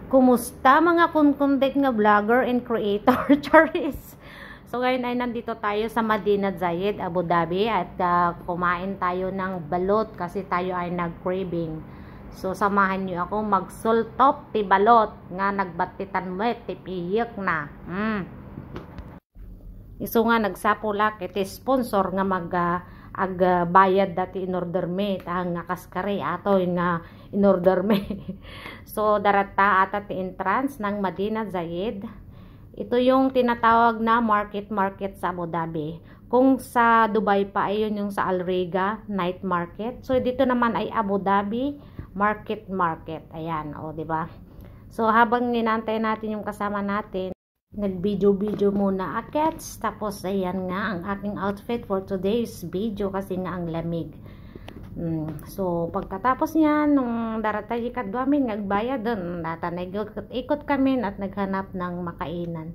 Kumusta mga kunkundet nga vlogger and creator, Charis? So ngayon ay nandito tayo sa Madinat Zayed, Abu Dhabi at kumain tayo ng balot kasi tayo ay nag-craving. So samahan niyo ako magsultop ti balot nga nagbatitan mo ti piyek na. Isu nga nagsapulak iti sponsor nga bayad dati in order me nga kaskari ato nga in order me. So darata ata ti entrance ng Madinat Zayed. Ito yung tinatawag na market sa Abu Dhabi. Kung sa Dubai pa ay yun yung sa Al Riga night market. So dito naman ay Abu Dhabi market. Ayan, o di ba? So habang ninantay natin yung kasama natin, nag-video muna akets. Tapos ayan nga ang aking outfit for today's video kasi nga ang lamig. So pagkatapos niyan nung daratay kadwamin nagbayad doon, ikot kami at naghanap ng makainan.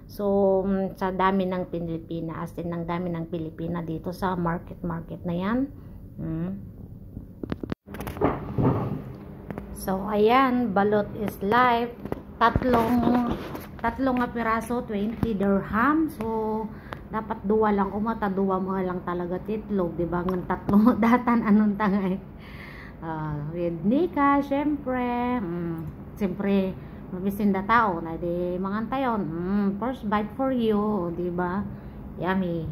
So sa dami ng Pilipina, as in ng dami ng Pilipina dito sa market na yan. So ayan, balot is life. Tatlong nga piraso, 20 dirham. So dapat duwa lang duwa mo lang talaga titlog, di ba? Ng tatlong datan anong tangay. With nika, syempre. Syempre, mabisinda tao na di mangantayon. First bite for you, di ba? Yummy.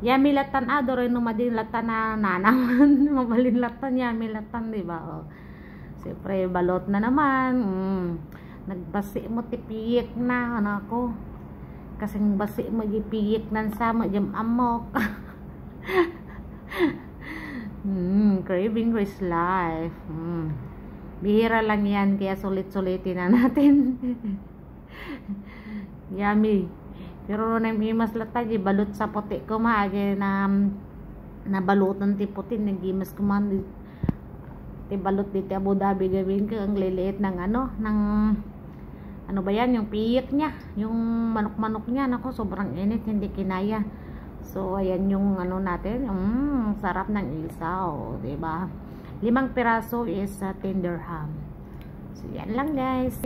Yummy latan adore no madin latan na naman. Mabalin latan, yummy latan, di ba? Syempre, balot na naman. Nagbasi mo tipiyek na ako. Kasing basi magipiyik nan sama jam amok. Craving is life. Bihira lang yan kaya sulit-sulitin na natin. Yummy. Pero namimas latag balot sa puti ko maagi na nabalutan ti puti nagimas ko man ti balot dito Abu Dhabi gawin ko ang liliit ng ano ba yan, yung piyek niya, yung manok niya, nako sobrang init, hindi kinaya. So ayan yung ano natin, sarap ng isaw, diba? 5 piraso is 10 dirham. So yan lang guys.